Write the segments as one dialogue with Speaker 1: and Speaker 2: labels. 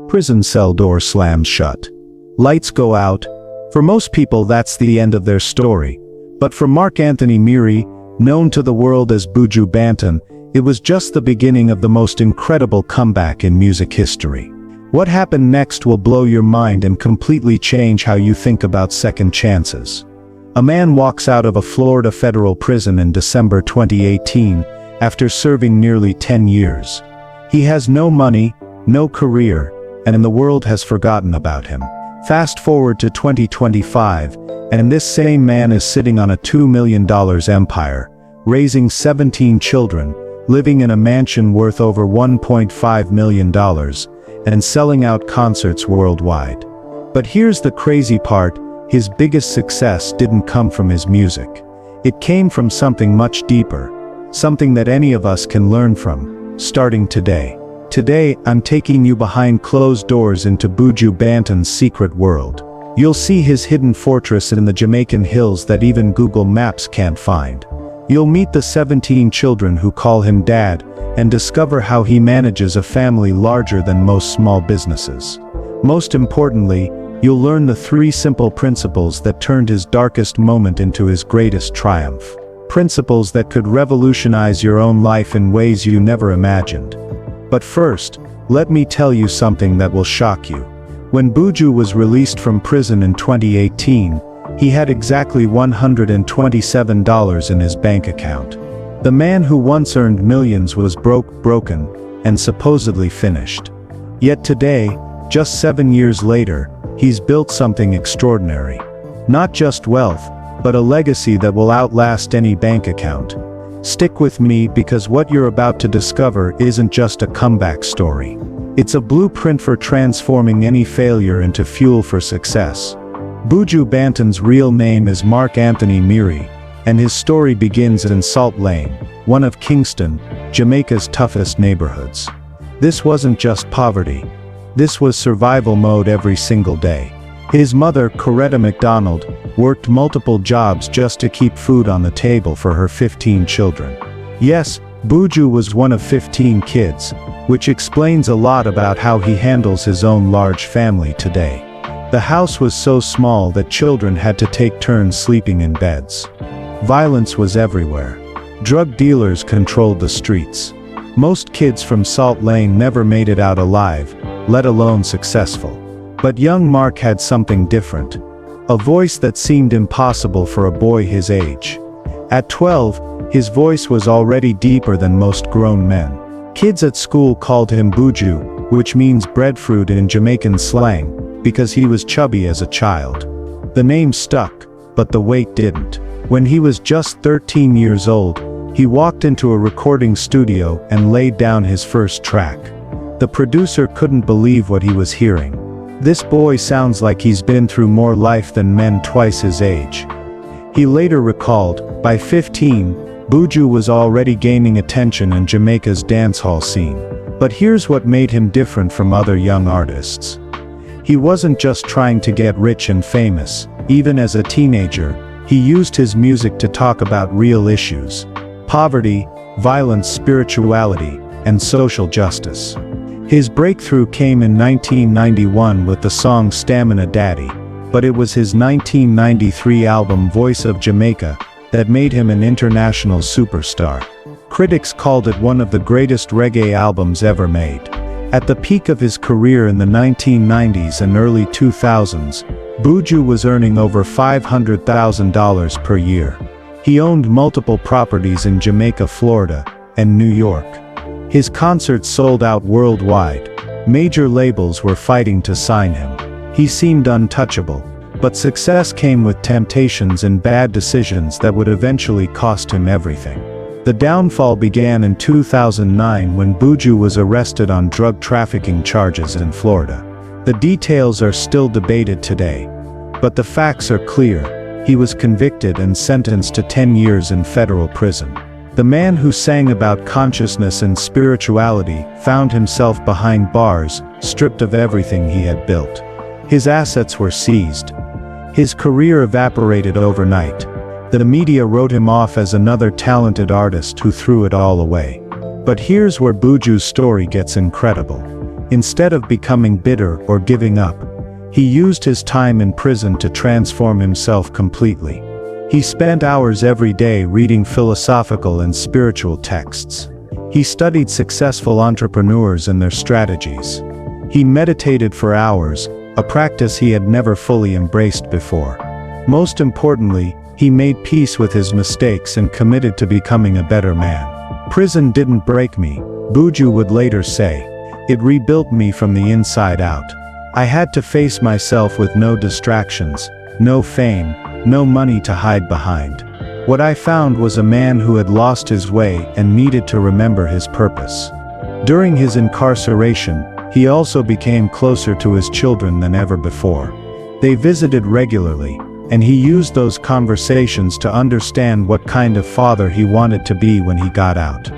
Speaker 1: Prison cell door slams shut. Lights go out. For most people, that's the end of their story. But for Anthony Myrie, known to the world as Buju Banton, it was just the beginning of the most incredible comeback in music history. What happened next will blow your mind and completely change how you think about second chances. A man walks out of a Florida federal prison in December 2018, after serving nearly 10 years. He has no money, no career, and the world has forgotten about him. Fast forward to 2025, and this same man is sitting on a $2 million empire, raising 17 children, living in a mansion worth over $1.5 million, and selling out concerts worldwide. But here's the crazy part, his biggest success didn't come from his music. It came from something much deeper, something that any of us can learn from, starting today. Today, I'm taking you behind closed doors into Buju Banton's secret world. You'll see his hidden fortress in the Jamaican hills that even Google Maps can't find. You'll meet the 17 children who call him Dad, and discover how he manages a family larger than most small businesses. Most importantly, you'll learn the 3 simple principles that turned his darkest moment into his greatest triumph. Principles that could revolutionize your own life in ways you never imagined. But first, let me tell you something that will shock you. When Buju was released from prison in 2018, he had exactly $127 in his bank account. The man who once earned millions was broken, and supposedly finished. Yet today, just 7 years later, he's built something extraordinary. Not just wealth, but a legacy that will outlast any bank account. Stick with me, because what you're about to discover isn't just a comeback story. It's a blueprint for transforming any failure into fuel for success. Buju Banton's real name is Anthony Myrie, and his story begins in Salt Lane, one of Kingston, Jamaica's toughest neighborhoods. This wasn't just poverty. This was survival mode every single day. His mother, Coretta McDonald, worked multiple jobs just to keep food on the table for her 15 children. Yes, Buju was one of 15 kids, which explains a lot about how he handles his own large family today. The house was so small that children had to take turns sleeping in beds. Violence was everywhere. Drug dealers controlled the streets. Most kids from Salt Lane never made it out alive, let alone successful. But young Mark had something different. A voice that seemed impossible for a boy his age. At 12, his voice was already deeper than most grown men. Kids at school called him Buju, which means breadfruit in Jamaican slang, because he was chubby as a child. The name stuck, but the weight didn't. When he was just 13 years old, he walked into a recording studio and laid down his first track. The producer couldn't believe what he was hearing. This boy sounds like he's been through more life than men twice his age. He later recalled, by 15, Buju was already gaining attention in Jamaica's dancehall scene. But here's what made him different from other young artists. He wasn't just trying to get rich and famous. Even as a teenager, he used his music to talk about real issues: poverty, violence, spirituality, and social justice. His breakthrough came in 1991 with the song Stamina Daddy, but it was his 1993 album Voice of Jamaica that made him an international superstar. Critics called it one of the greatest reggae albums ever made. At the peak of his career in the 1990s and early 2000s, Buju was earning over $500,000 per year. He owned multiple properties in Jamaica, Florida, and New York. His concerts sold out worldwide. Major labels were fighting to sign him. He seemed untouchable, but success came with temptations and bad decisions that would eventually cost him everything. The downfall began in 2009 when Buju was arrested on drug trafficking charges in Florida. The details are still debated today, but the facts are clear. He was convicted and sentenced to 10 years in federal prison. The man who sang about consciousness and spirituality found himself behind bars, stripped of everything he had built. His assets were seized. His career evaporated overnight. The media wrote him off as another talented artist who threw it all away. But here's where Buju's story gets incredible. Instead of becoming bitter or giving up, he used his time in prison to transform himself completely. He spent hours every day reading philosophical and spiritual texts. He studied successful entrepreneurs and their strategies. He meditated for hours, a practice he had never fully embraced before. Most importantly, he made peace with his mistakes and committed to becoming a better man. "Prison didn't break me," Buju would later say. "It rebuilt me from the inside out. I had to face myself with no distractions, no fame, no money to hide behind. What I found was a man who had lost his way and needed to remember his purpose." During his incarceration, he also became closer to his children than ever before. They visited regularly, and he used those conversations to understand what kind of father he wanted to be when he got out.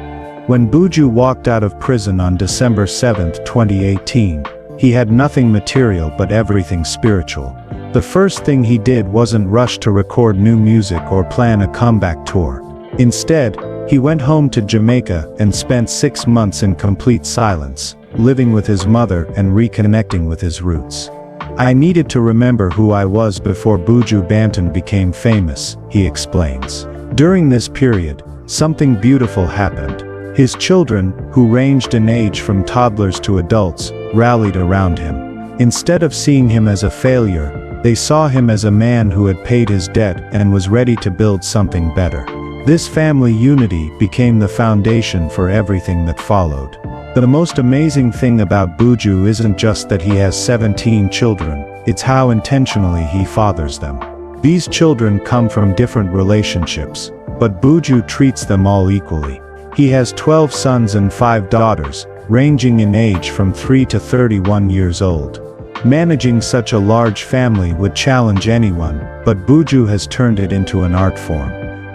Speaker 1: When Buju walked out of prison on December 7, 2018, he had nothing material but everything spiritual. The first thing he did wasn't rush to record new music or plan a comeback tour. Instead, he went home to Jamaica and spent 6 months in complete silence, living with his mother and reconnecting with his roots. "I needed to remember who I was before Buju Banton became famous," he explains. During this period, something beautiful happened. His children, who ranged in age from toddlers to adults, rallied around him. Instead of seeing him as a failure, they saw him as a man who had paid his debt and was ready to build something better. This family unity became the foundation for everything that followed. The most amazing thing about Buju isn't just that he has 17 children, it's how intentionally he fathers them. These children come from different relationships, but Buju treats them all equally. He has 12 sons and 5 daughters, ranging in age from 3 to 31 years old. Managing such a large family would challenge anyone, but Buju has turned it into an art form.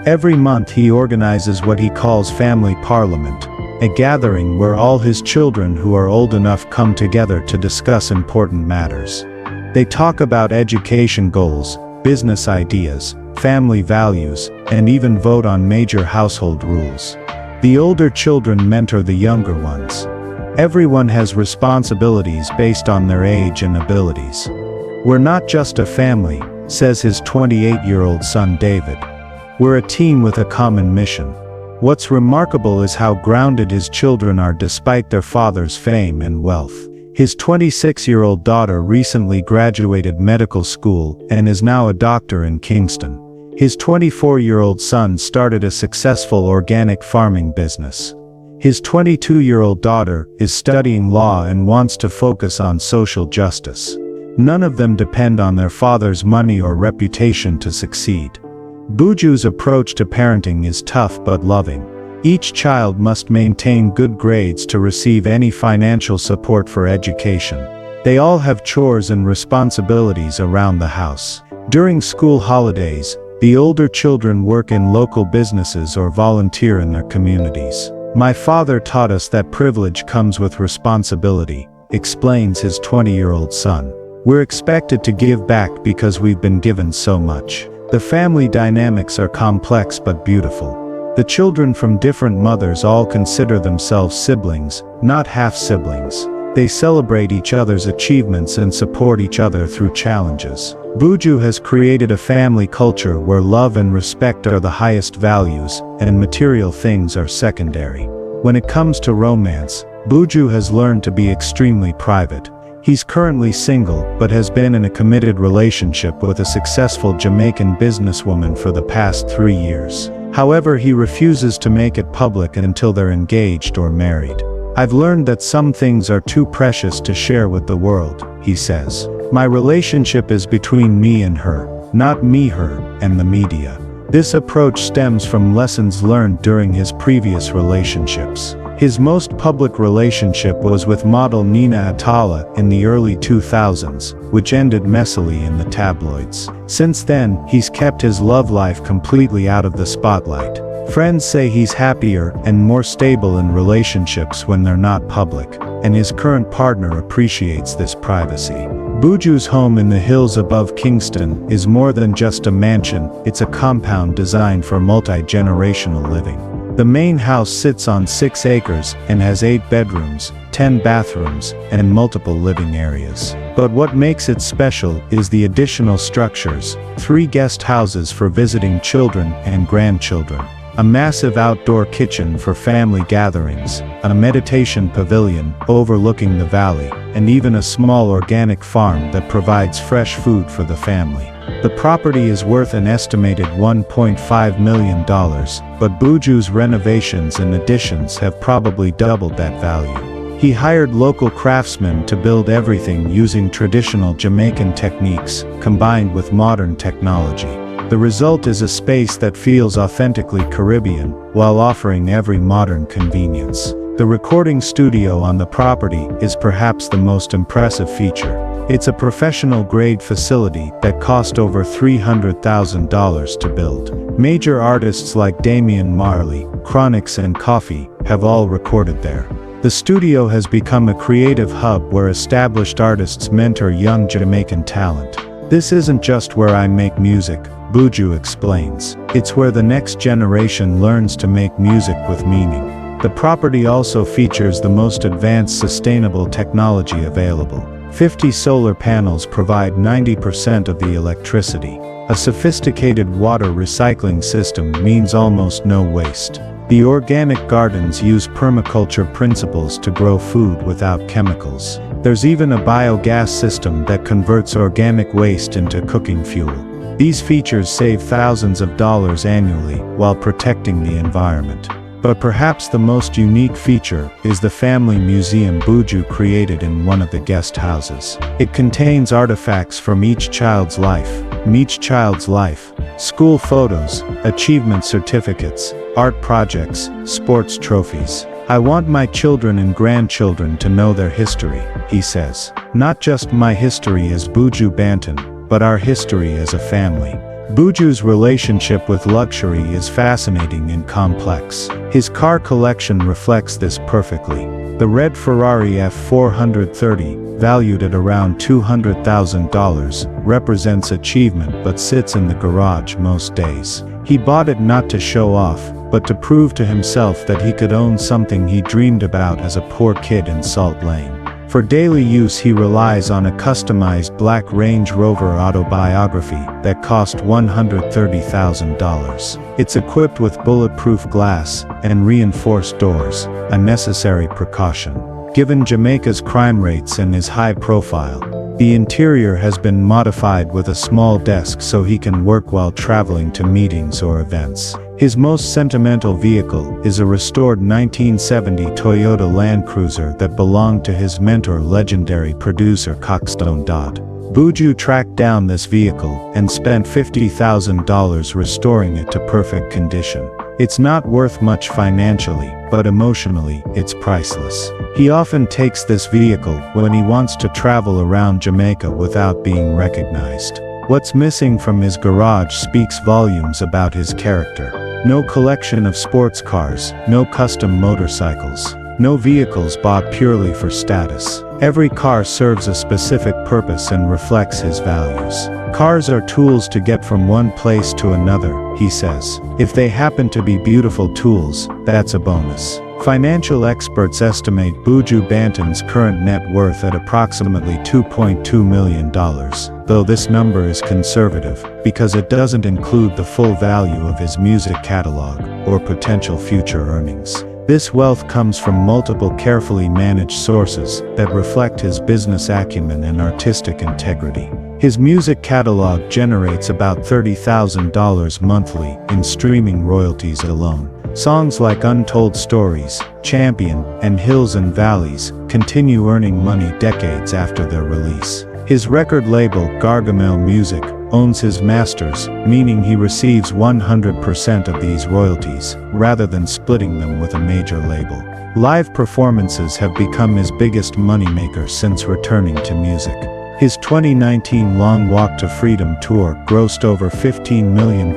Speaker 1: Every month he organizes what he calls Family Parliament, a gathering where all his children who are old enough come together to discuss important matters. They talk about education goals, business ideas, family values, and even vote on major household rules. The older children mentor the younger ones. Everyone has responsibilities based on their age and abilities. "We're not just a family," says his 28-year-old son David. "We're a team with a common mission." What's remarkable is how grounded his children are despite their father's fame and wealth. His 26-year-old daughter recently graduated medical school and is now a doctor in Kingston. His 24-year-old son started a successful organic farming business. His 22-year-old daughter is studying law and wants to focus on social justice. None of them depend on their father's money or reputation to succeed. Buju's approach to parenting is tough but loving. Each child must maintain good grades to receive any financial support for education. They all have chores and responsibilities around the house. During school holidays, the older children work in local businesses or volunteer in their communities. "My father taught us that privilege comes with responsibility," explains his 20-year-old son. "We're expected to give back because we've been given so much." The family dynamics are complex but beautiful. The children from different mothers all consider themselves siblings, not half-siblings. They celebrate each other's achievements and support each other through challenges. Buju has created a family culture where love and respect are the highest values, and material things are secondary. When it comes to romance, Buju has learned to be extremely private. He's currently single, but has been in a committed relationship with a successful Jamaican businesswoman for the past 3 years. However, he refuses to make it public until they're engaged or married. "I've learned that some things are too precious to share with the world," he says. "My relationship is between me and her, not me, her, and the media." This approach stems from lessons learned during his previous relationships. His most public relationship was with model Nina Atala in the early 2000s, which ended messily in the tabloids. Since then, he's kept his love life completely out of the spotlight. Friends say he's happier and more stable in relationships when they're not public, and his current partner appreciates this privacy. Buju's home in the hills above Kingston is more than just a mansion, it's a compound designed for multi-generational living. The main house sits on 6 acres and has 8 bedrooms, 10 bathrooms, and multiple living areas. But what makes it special is the additional structures: 3 guest houses for visiting children and grandchildren, a massive outdoor kitchen for family gatherings, a meditation pavilion overlooking the valley, and even a small organic farm that provides fresh food for the family. The property is worth an estimated $1.5 million, but Buju's renovations and additions have probably doubled that value. He hired local craftsmen to build everything using traditional Jamaican techniques, combined with modern technology. The result is a space that feels authentically Caribbean, while offering every modern convenience. The recording studio on the property is perhaps the most impressive feature. It's a professional-grade facility that cost over $300,000 to build. Major artists like Damian Marley, Chronix and Coffee have all recorded there. The studio has become a creative hub where established artists mentor young Jamaican talent. "This isn't just where I make music," Buju explains. "It's where the next generation learns to make music with meaning." The property also features the most advanced sustainable technology available. 50 solar panels provide 90% of the electricity. A sophisticated water recycling system means almost no waste. The organic gardens use permaculture principles to grow food without chemicals. There's even a biogas system that converts organic waste into cooking fuel. These features save thousands of dollars annually while protecting the environment. But perhaps the most unique feature is the family museum Buju created in one of the guest houses. It contains artifacts from each child's life, school photos, achievement certificates, art projects, sports trophies. "I want my children and grandchildren to know their history," he says. "Not just my history as Buju Banton, but our history as a family." Buju's relationship with luxury is fascinating and complex. His car collection reflects this perfectly. The red Ferrari F430, valued at around $200,000, represents achievement but sits in the garage most days. He bought it not to show off, but to prove to himself that he could own something he dreamed about as a poor kid in Salt Lane. For daily use he relies on a customized black Range Rover autobiography that cost $130,000. It's equipped with bulletproof glass and reinforced doors, a necessary precaution. Given Jamaica's crime rates and his high profile, the interior has been modified with a small desk so he can work while traveling to meetings or events. His most sentimental vehicle is a restored 1970 Toyota Land Cruiser that belonged to his mentor, legendary producer Coxstone Dodd. Buju tracked down this vehicle and spent $50,000 restoring it to perfect condition. It's not worth much financially, but emotionally, it's priceless. He often takes this vehicle when he wants to travel around Jamaica without being recognized. What's missing from his garage speaks volumes about his character. No collection of sports cars, no custom motorcycles, no vehicles bought purely for status. Every car serves a specific purpose and reflects his values. Cars are tools to get from one place to another, he says. If they happen to be beautiful tools, that's a bonus. Financial experts estimate Buju Banton's current net worth at approximately $2.2 million, though this number is conservative, because it doesn't include the full value of his music catalog, or potential future earnings. This wealth comes from multiple carefully managed sources that reflect his business acumen and artistic integrity. His music catalog generates about $30,000 monthly in streaming royalties alone. Songs like Untold Stories, Champion, and Hills and Valleys continue earning money decades after their release. His record label, Gargamel Music, owns his masters, meaning he receives 100% of these royalties, rather than splitting them with a major label. Live performances have become his biggest moneymaker since returning to music. His 2019 Long Walk to Freedom tour grossed over $15 million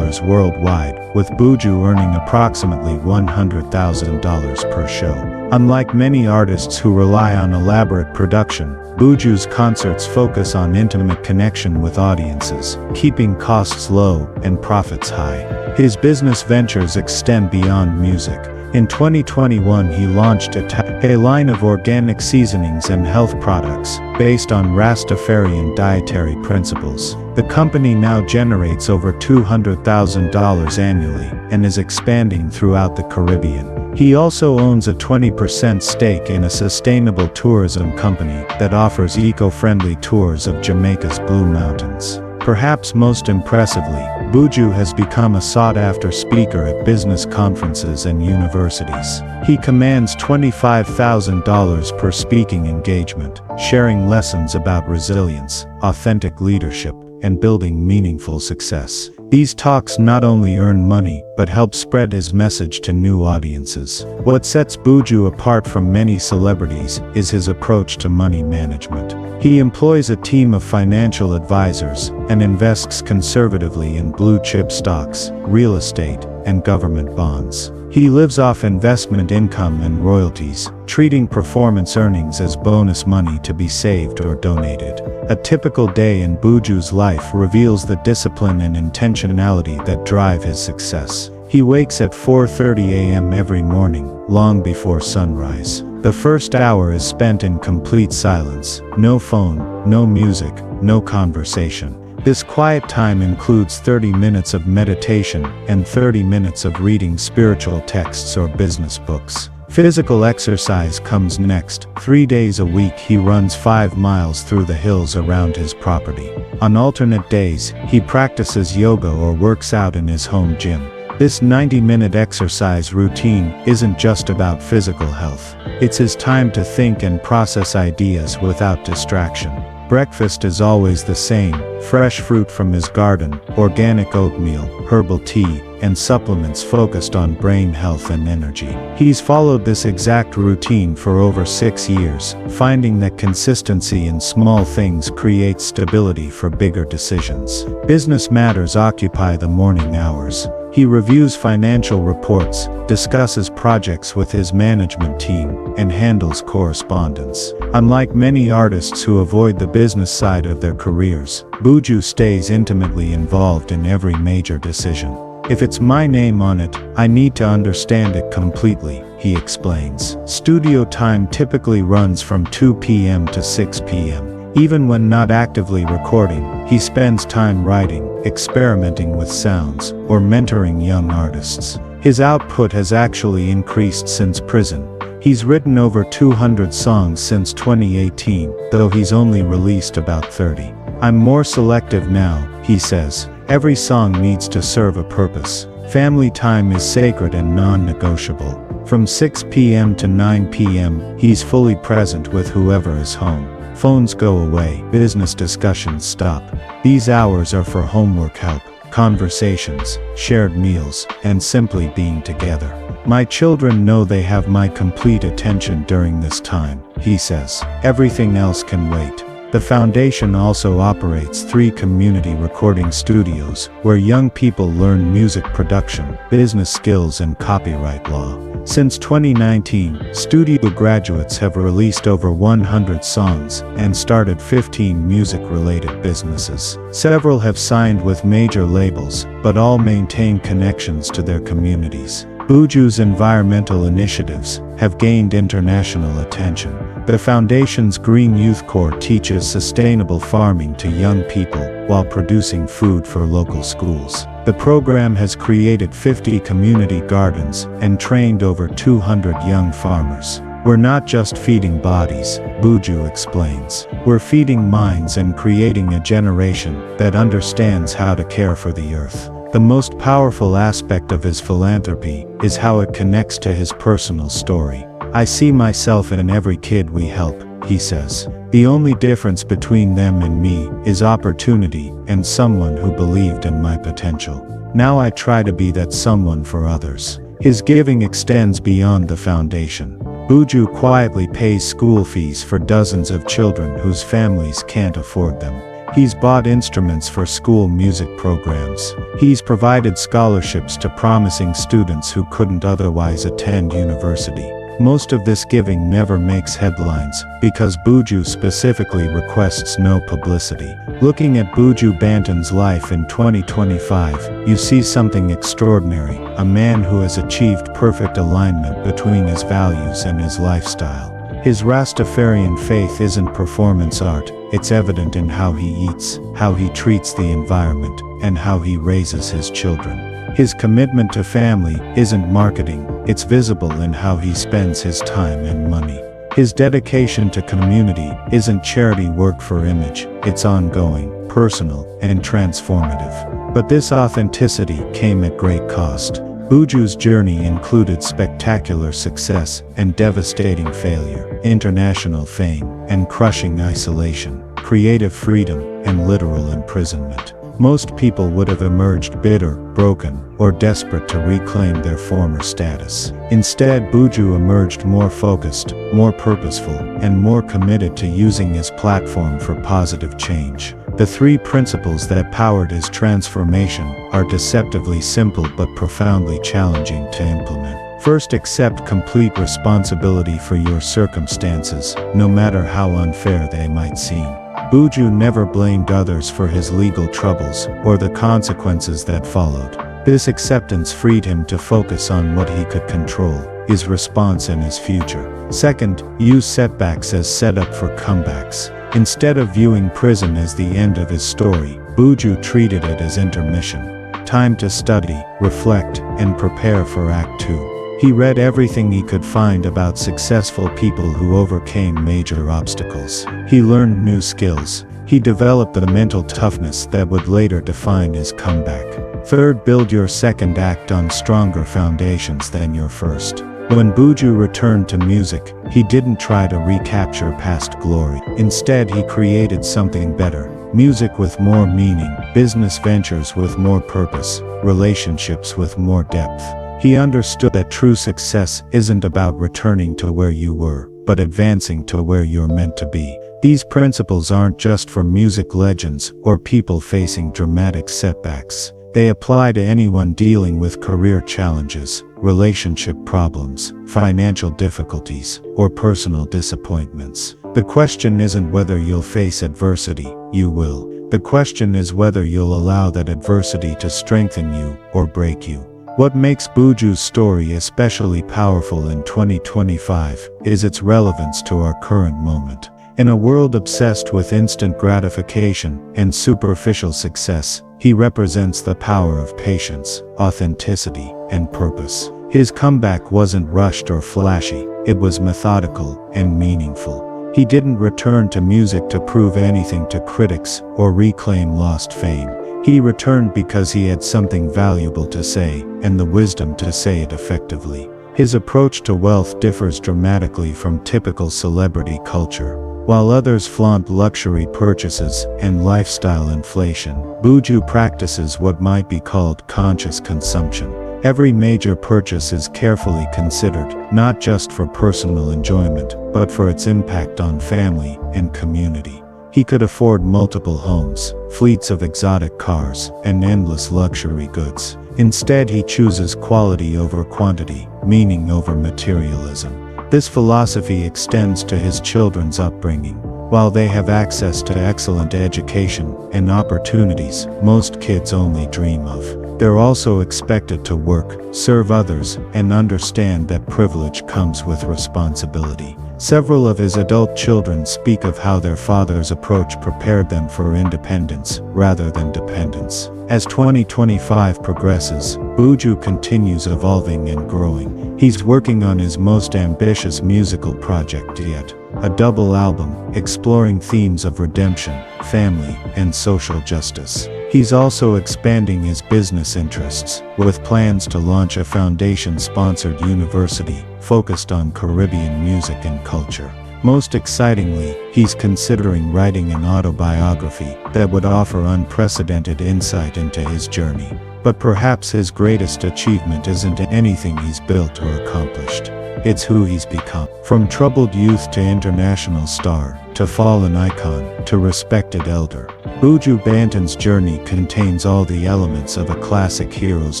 Speaker 1: worldwide, with Buju earning approximately $100,000 per show. Unlike many artists who rely on elaborate production, Buju's concerts focus on intimate connection with audiences, keeping costs low and profits high. His business ventures extend beyond music. In 2021 he launched a line of organic seasonings and health products, based on Rastafarian dietary principles. The company now generates over $200,000 annually, and is expanding throughout the Caribbean. He also owns a 20% stake in a sustainable tourism company that offers eco-friendly tours of Jamaica's Blue Mountains. Perhaps most impressively, Buju has become a sought-after speaker at business conferences and universities. He commands $25,000 per speaking engagement, sharing lessons about resilience, authentic leadership, and building meaningful success. These talks not only earn money, but help spread his message to new audiences. What sets Buju apart from many celebrities is his approach to money management. He employs a team of financial advisors and invests conservatively in blue-chip stocks, real estate, and government bonds. He lives off investment income and royalties, treating performance earnings as bonus money to be saved or donated. A typical day in Buju's life reveals the discipline and intentionality that drive his success. He wakes at 4:30 a.m. every morning, long before sunrise. The first hour is spent in complete silence, no phone, no music, no conversation. This quiet time includes 30 minutes of meditation and 30 minutes of reading spiritual texts or business books. Physical exercise comes next. 3 days a week he runs 5 miles through the hills around his property. On alternate days, he practices yoga or works out in his home gym. This 90-minute exercise routine isn't just about physical health. It's his time to think and process ideas without distraction. Breakfast is always the same: fresh fruit from his garden, organic oatmeal, herbal tea, and supplements focused on brain health and energy. He's followed this exact routine for over 6 years, finding that consistency in small things creates stability for bigger decisions. Business matters occupy the morning hours. He reviews financial reports, discusses projects with his management team, and handles correspondence. Unlike many artists who avoid the business side of their careers, Buju stays intimately involved in every major decision. If it's my name on it, I need to understand it completely, he explains. Studio time typically runs from 2 p.m. to 6 p.m. Even when not actively recording, he spends time writing, experimenting with sounds, or mentoring young artists. His output has actually increased since prison. He's written over 200 songs since 2018, though he's only released about 30. I'm more selective now, he says. Every song needs to serve a purpose. Family time is sacred and non-negotiable. From 6 p.m. to 9 p.m., he's fully present with whoever is home. Phones go away, business discussions stop. These hours are for homework help, conversations, shared meals, and simply being together. My children know they have my complete attention during this time, he says. Everything else can wait. The foundation also operates 3 community recording studios, where young people learn music production, business skills, and copyright law. Since 2019, studio graduates have released over 100 songs and started 15 music-related businesses. Several have signed with major labels, but all maintain connections to their communities. Buju's environmental initiatives have gained international attention. The foundation's Green Youth Corps teaches sustainable farming to young people while producing food for local schools. The program has created 50 community gardens and trained over 200 young farmers. We're not just feeding bodies, Buju explains. We're feeding minds and creating a generation that understands how to care for the earth. The most powerful aspect of his philanthropy is how it connects to his personal story. I see myself in every kid we help, he says. The only difference between them and me is opportunity and someone who believed in my potential. Now I try to be that someone for others. His giving extends beyond the foundation. Buju quietly pays school fees for dozens of children whose families can't afford them. He's bought instruments for school music programs. He's provided scholarships to promising students who couldn't otherwise attend university. Most of this giving never makes headlines, because Buju specifically requests no publicity. Looking at Buju Banton's life in 2025, you see something extraordinary, a man who has achieved perfect alignment between his values and his lifestyle. His Rastafarian faith isn't performance art, it's evident in how he eats, how he treats the environment, and how he raises his children. His commitment to family isn't marketing, it's visible in how he spends his time and money. His dedication to community isn't charity work for image, it's ongoing, personal, and transformative. But this authenticity came at great cost. Buju's journey included spectacular success and devastating failure, international fame and crushing isolation, creative freedom and literal imprisonment. Most people would have emerged bitter, broken, or desperate to reclaim their former status. Instead, Buju emerged more focused, more purposeful, and more committed to using his platform for positive change. The three principles that powered his transformation are deceptively simple but profoundly challenging to implement. First, accept complete responsibility for your circumstances, no matter how unfair they might seem. Buju never blamed others for his legal troubles or the consequences that followed. This acceptance freed him to focus on what he could control, his response and his future. Second, use setbacks as setup for comebacks. Instead of viewing prison as the end of his story, Buju treated it as intermission. Time to study, reflect, and prepare for Act 2. He read everything he could find about successful people who overcame major obstacles. He learned new skills. He developed the mental toughness that would later define his comeback. Third, build your second act on stronger foundations than your first. When Buju returned to music, he didn't try to recapture past glory. Instead, he created something better. Music with more meaning, business ventures with more purpose, relationships with more depth. He understood that true success isn't about returning to where you were, but advancing to where you're meant to be. These principles aren't just for music legends or people facing dramatic setbacks. They apply to anyone dealing with career challenges, relationship problems, financial difficulties, or personal disappointments. The question isn't whether you'll face adversity, you will. The question is whether you'll allow that adversity to strengthen you or break you. What makes Buju's story especially powerful in 2025 is its relevance to our current moment. In a world obsessed with instant gratification and superficial success, he represents the power of patience, authenticity, and purpose. His comeback wasn't rushed or flashy, it was methodical and meaningful. He didn't return to music to prove anything to critics or reclaim lost fame. He returned because he had something valuable to say, and the wisdom to say it effectively. His approach to wealth differs dramatically from typical celebrity culture. While others flaunt luxury purchases and lifestyle inflation, Buju practices what might be called conscious consumption. Every major purchase is carefully considered, not just for personal enjoyment, but for its impact on family and community. He could afford multiple homes, fleets of exotic cars, and endless luxury goods. Instead, he chooses quality over quantity, meaning over materialism. This philosophy extends to his children's upbringing. While they have access to excellent education and opportunities most kids only dream of, they're also expected to work, serve others, and understand that privilege comes with responsibility. Several of his adult children speak of how their father's approach prepared them for independence rather than dependence. As 2025 progresses, Buju continues evolving and growing. He's working on his most ambitious musical project yet, a double album exploring themes of redemption, family, and social justice. He's also expanding his business interests, with plans to launch a foundation-sponsored university focused on Caribbean music and culture. Most excitingly, he's considering writing an autobiography that would offer unprecedented insight into his journey. But perhaps his greatest achievement isn't anything he's built or accomplished. it's who he's become. From troubled youth to international star, to fallen icon, to respected elder, Buju Banton's journey contains all the elements of a classic hero's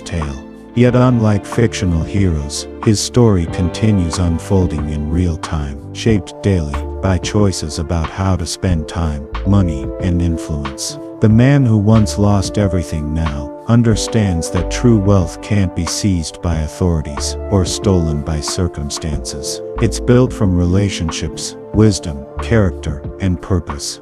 Speaker 1: tale. Yet unlike fictional heroes, his story continues unfolding in real time, shaped daily by choices about how to spend time, money, and influence. The man who once lost everything now understands that true wealth can't be seized by authorities or stolen by circumstances. It's built from relationships, wisdom, character, and purpose.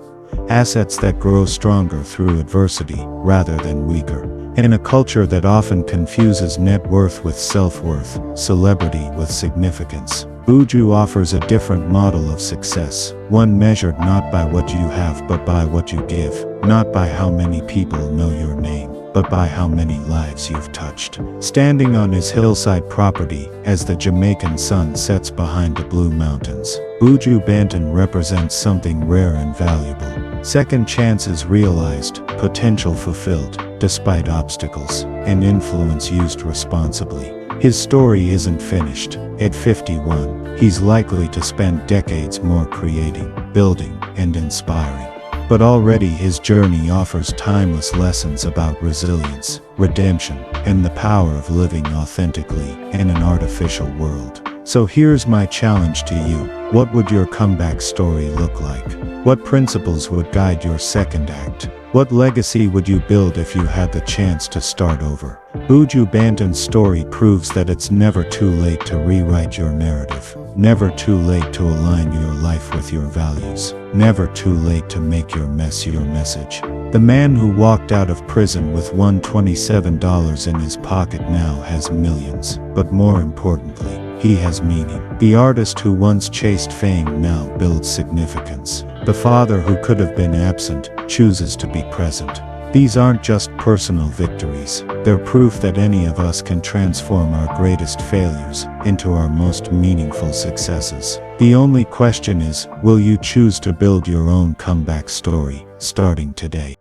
Speaker 1: Assets that grow stronger through adversity rather than weaker. In a culture that often confuses net worth with self-worth, celebrity with significance, Buju offers a different model of success, one measured not by what you have but by what you give, not by how many people know your name, but by how many lives you've touched. Standing on his hillside property, as the Jamaican sun sets behind the blue mountains, Buju Banton represents something rare and valuable. Second chances realized, potential fulfilled, despite obstacles, and influence used responsibly. His story isn't finished. At 51, he's likely to spend decades more creating, building, and inspiring. But already his journey offers timeless lessons about resilience, redemption, and the power of living authentically in an artificial world. So here's my challenge to you. What would your comeback story look like? What principles would guide your second act? What legacy would you build if you had the chance to start over? Buju Banton's story proves that it's never too late to rewrite your narrative. Never too late to align your life with your values. Never too late to make your mess your message. The man who walked out of prison with $127 in his pocket now has millions. But more importantly, he has meaning. The artist who once chased fame now builds significance. The father who could have been absent chooses to be present. These aren't just personal victories. They're proof that any of us can transform our greatest failures into our most meaningful successes. The only question is, will you choose to build your own comeback story, starting today?